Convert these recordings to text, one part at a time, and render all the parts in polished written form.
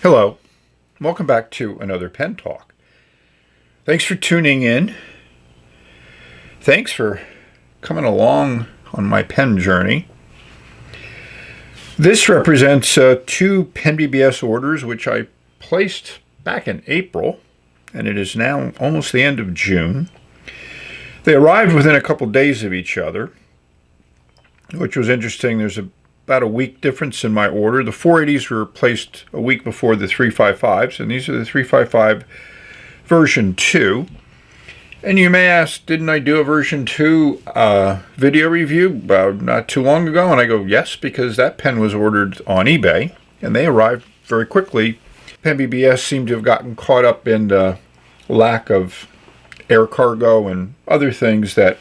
Hello, welcome back to another Pen Talk. Thanks for tuning in. Thanks for coming along on my pen journey. This represents two PenBBS orders which I placed back in April, and it is now almost the end of June. They arrived within a couple days of each other, which was interesting. There's about a week difference in my order. The 480s were placed a week before the 355s, and these are the 355 version 2. And you may ask, didn't I do a version 2 video review not too long ago? And I go, yes, because that pen was ordered on eBay, and they arrived very quickly. PenBBS seemed to have gotten caught up in the lack of air cargo and other things that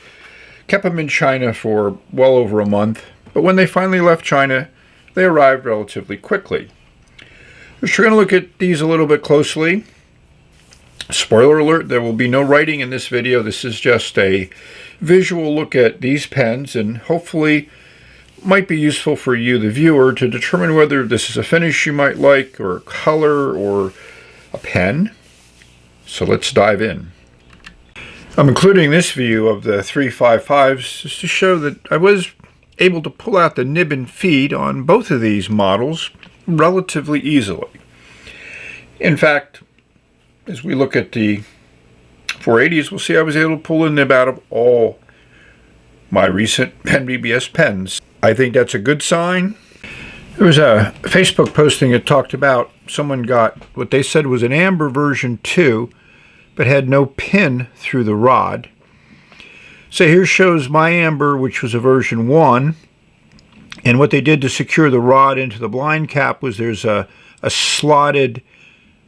kept them in China for well over a month. But when they finally left China, they arrived relatively quickly. We're going to look at these a little bit closely. Spoiler alert, there will be no writing in this video. This is just a visual look at these pens, and hopefully might be useful for you, the viewer, to determine whether this is a finish you might like, or a color, or a pen. So let's dive in. I'm including this view of the 355s just to show that I was able to pull out the nib and feed on both of these models relatively easily. In fact, as we look at the 480s, we'll see I was able to pull the nib out of all my recent PenBBS pens. I think that's a good sign. There was a Facebook posting that talked about someone got what they said was an amber version 2, but had no pin through the rod. So here shows my amber, which was a version 1, and what they did to secure the rod into the blind cap was there's a slotted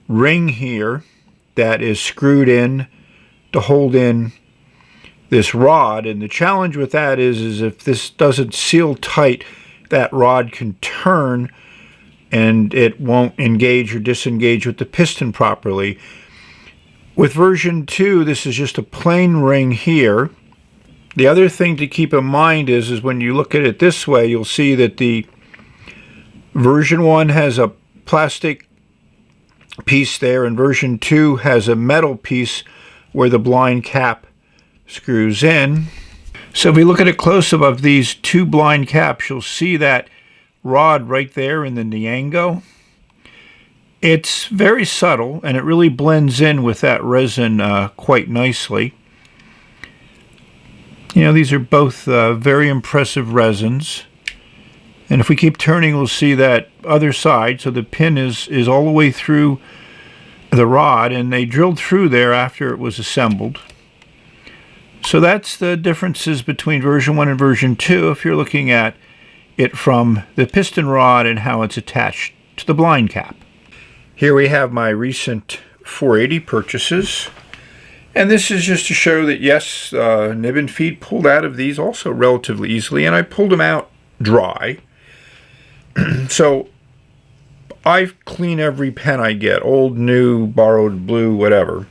ring here that is screwed in to hold in this rod, and the challenge with that is if this doesn't seal tight, that rod can turn and it won't engage or disengage with the piston properly. With version 2, this is just a plain ring here. The other thing to keep in mind is when you look at it this way, you'll see that the version 1 has a plastic piece there, and version 2 has a metal piece where the blind cap screws in. So if we look at it close up of these two blind caps, you'll see that rod right there in the Niango. It's very subtle, and it really blends in with that resin quite nicely. You know, these are both very impressive resins. And if we keep turning, we'll see that other side. So the pin is all the way through the rod, and they drilled through there after it was assembled. So that's the differences between version 1 and version 2 if you're looking at it from the piston rod and how it's attached to the blind cap. Here we have my recent 480 purchases. And this is just to show that, yes, nib and feed pulled out of these also relatively easily, and I pulled them out dry. So I clean every pen I get, old, new, borrowed, blue, whatever.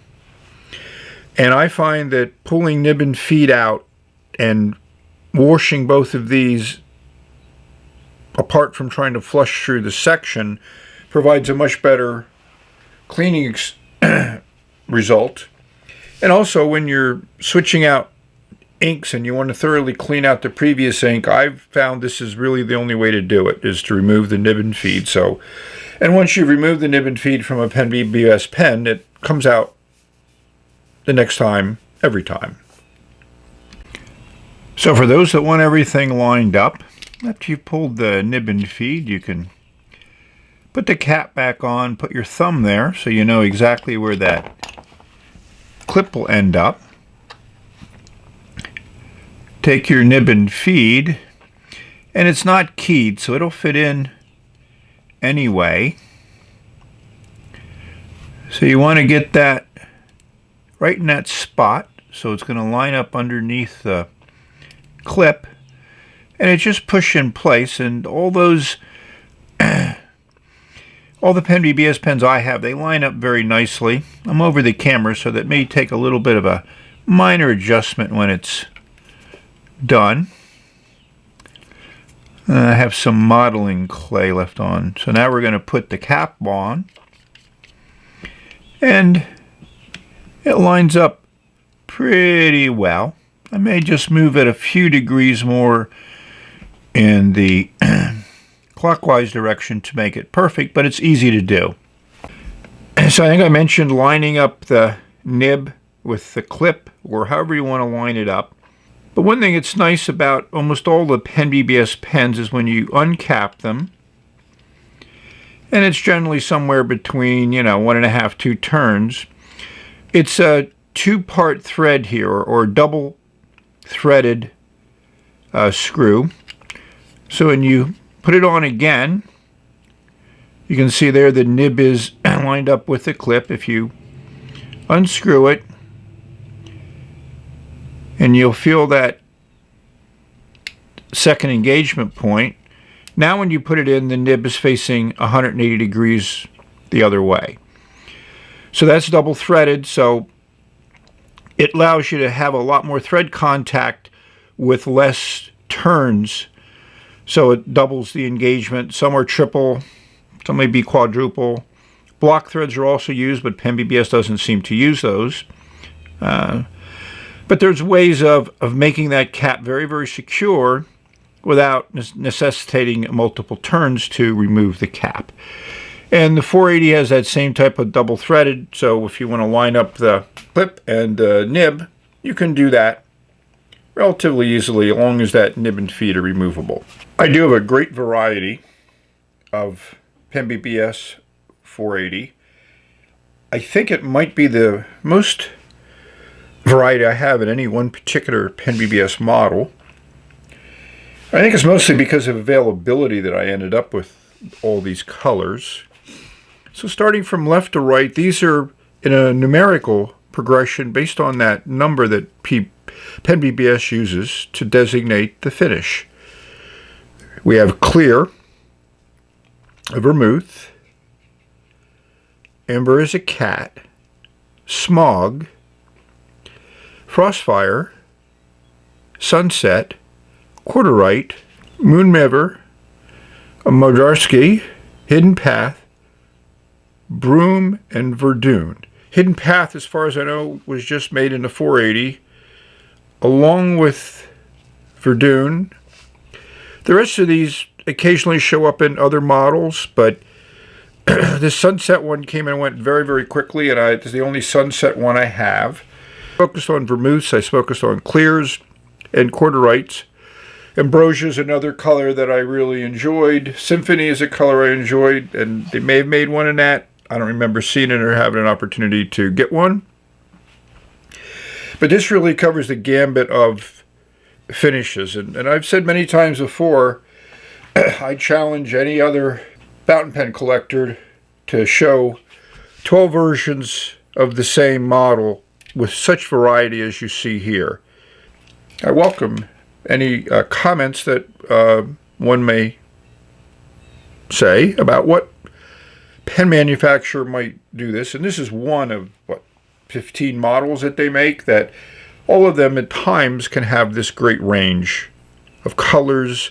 And I find that pulling nib and feed out and washing both of these apart from trying to flush through the section provides a much better cleaning result. And also, when you're switching out inks and you want to thoroughly clean out the previous ink, I've found this is really the only way to do it, is to remove the nib and feed. So, and once you remove the nib and feed from a PenBBS pen, it comes out the next time, every time. So for those that want everything lined up, after you've pulled the nib and feed, you can put the cap back on, put your thumb there so you know exactly where that clip will end up. Take your nib and feed, and it's not keyed, so it'll fit in anyway. So you want to get that right in that spot, so it's going to line up underneath the clip, and it just push in place. And all those all the PenBBS pens I have, they line up very nicely. I'm over the camera, so that may take a little bit of a minor adjustment when it's done. I have some modeling clay left on. So now we're going to put the cap on. And it lines up pretty well. I may just move it a few degrees more in the clockwise direction to make it perfect, but it's easy to do. So I think I mentioned lining up the nib with the clip, or however you want to line it up. But one thing that's nice about almost all the PenBBS pens is when you uncap them, and it's generally somewhere between, 1.5, 2 turns, it's a 2-part thread here, or double threaded screw. So when you put it on again, you can see there the nib is lined up with the clip. If you unscrew it, and you'll feel that second engagement point. Now when you put it in, the nib is facing 180 degrees the other way. So that's double threaded, so it allows you to have a lot more thread contact with less turns. So it doubles the engagement. Some are triple, some may be quadruple. Block threads are also used, but PenBBS doesn't seem to use those. But there's ways of making that cap very, very secure without necessitating multiple turns to remove the cap. And the 480 has that same type of double threaded, so if you want to line up the clip and nib, you can do that relatively easily as long as that nib and feed are removable. I do have a great variety of PenBBS 480. I think it might be the most variety I have in any one particular PenBBS model. I think it's mostly because of availability that I ended up with all these colors. So starting from left to right, these are in a numerical progression based on that number that PenBBS uses to designate the finish. We have clear, vermouth, amber as a cat, smog, Frostfire, Sunset, Corderite, Moonmever, Modarsky, Hidden Path, Broom, and Verdun. Hidden Path, as far as I know, was just made in the 480, along with Verdun. The rest of these occasionally show up in other models, but the Sunset one came and went very, very quickly, and it's the only Sunset one I have. I focused on vermouths, I focused on clears and corduroytes. Ambrosia is another color that I really enjoyed. Symphony is a color I enjoyed, and they may have made one in that. I don't remember seeing it or having an opportunity to get one. But this really covers the gambit of finishes. And I've said many times before, I challenge any other fountain pen collector to show 12 versions of the same model with such variety as you see here. I welcome any comments that one may say about what pen manufacturer might do this. And this is one of, 15 models that they make, that all of them at times can have this great range of colors,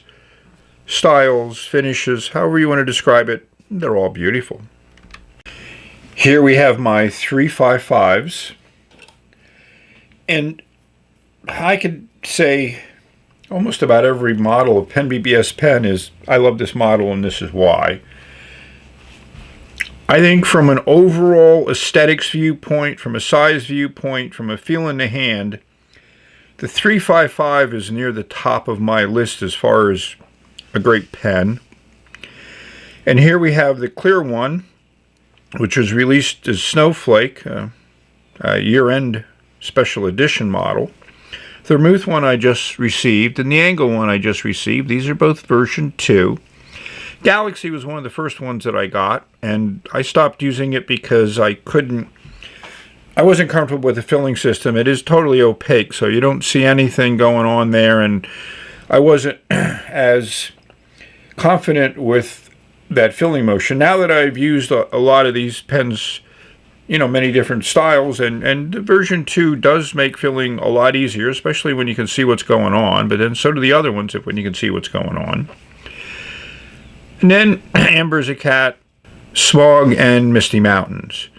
styles, finishes, however you want to describe it. They're all beautiful. Here we have my 355s. And I could say almost about every model of PenBBS pen is, I love this model and this is why. I think from an overall aesthetics viewpoint, from a size viewpoint, from a feel in the hand, the 355 is near the top of my list as far as a great pen. And here we have the clear one, which was released as Snowflake, a year-end special edition model. The vermouth one I just received, and the angle one I just received. These are both version 2. Galaxy was one of the first ones that I got, and I stopped using it because I wasn't comfortable with the filling system. It is totally opaque, so you don't see anything going on there, and I wasn't as confident with that filling motion. Now that I've used a lot of these pens, many different styles, and version 2 does make filling a lot easier, especially when you can see what's going on, but then so do the other ones when you can see what's going on. And then Amber as a Cat, Smog, and Misty Mountains.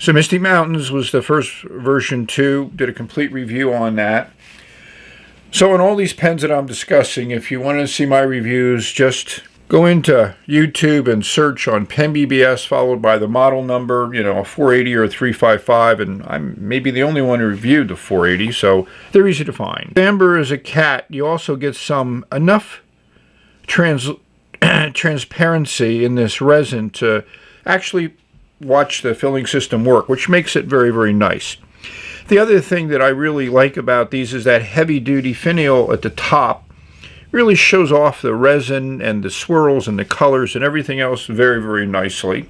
So Misty Mountains was the first version 2, did a complete review on that. So in all these pens that I'm discussing, if you want to see my reviews, just go into YouTube and search on PenBBS followed by the model number, a 480 or a 355, and I'm maybe the only one who reviewed the 480, so they're easy to find. Amber is a cat. You also get enough transparency in this resin to actually watch the filling system work, which makes it very, very nice. The other thing that I really like about these is that heavy-duty finial at the top really shows off the resin and the swirls and the colors and everything else very, very nicely.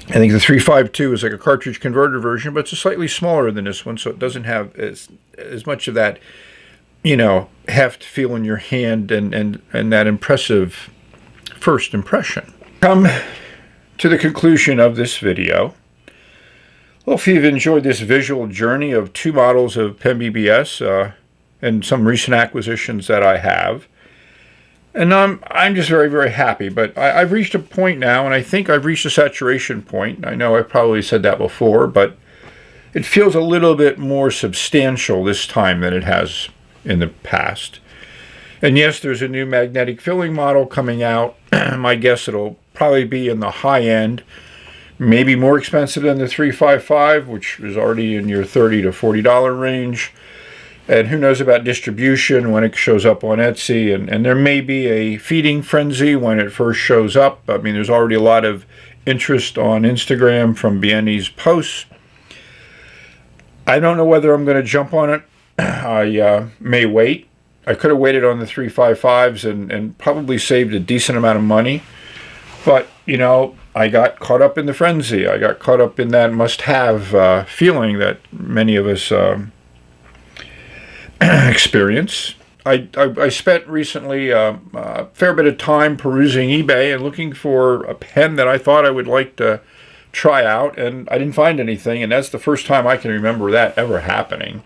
I think the 352 is like a cartridge converter version, but it's slightly smaller than this one, so it doesn't have as much of that, heft feel in your hand and that impressive first impression. Come to the conclusion of this video. Well, if you've enjoyed this visual journey of 2 models of PenBBS and some recent acquisitions that I have, and I'm just very, very happy. But I've reached a point now, and I think I've reached a saturation point. I know I've probably said that before, but it feels a little bit more substantial this time than it has in the past. And yes, there's a new magnetic filling model coming out. My guess it'll probably be in the high end, maybe more expensive than the 355, which is already in your $30 to $40 range. And who knows about distribution when it shows up on Etsy. And there may be a feeding frenzy when it first shows up. I mean, there's already a lot of interest on Instagram from Bienni's posts. I don't know whether I'm going to jump on it. I may wait. I could have waited on the 355s and probably saved a decent amount of money. But, I got caught up in the frenzy. I got caught up in that must-have feeling that many of us experience. I spent recently a fair bit of time perusing eBay and looking for a pen that I thought I would like to try out, and I didn't find anything, and that's the first time I can remember that ever happening.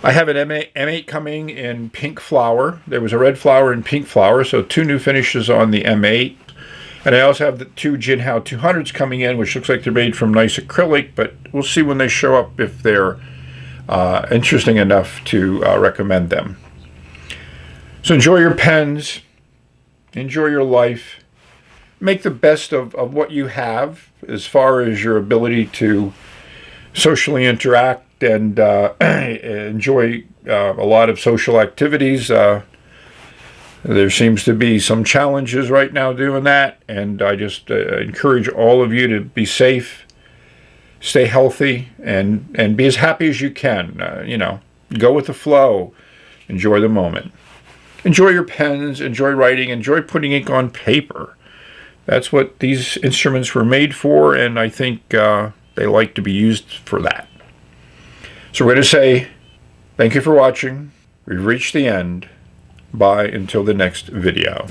I have an M8 coming in pink flower. There was a red flower and pink flower, so 2 new finishes on the M8. And I also have the 2 Jinhao 200s coming in, which looks like they're made from nice acrylic, but we'll see when they show up if they're interesting enough to recommend them. So enjoy your pens, enjoy your life, make the best of what you have as far as your ability to socially interact and enjoy a lot of social activities. There seems to be some challenges right now doing that, and I just encourage all of you to be safe, stay healthy, and be as happy as you can. Go with the flow, enjoy the moment. Enjoy your pens, enjoy writing, enjoy putting ink on paper. That's what these instruments were made for, and I think they like to be used for that. So we're going to say thank you for watching. We've reached the end. Bye until the next video.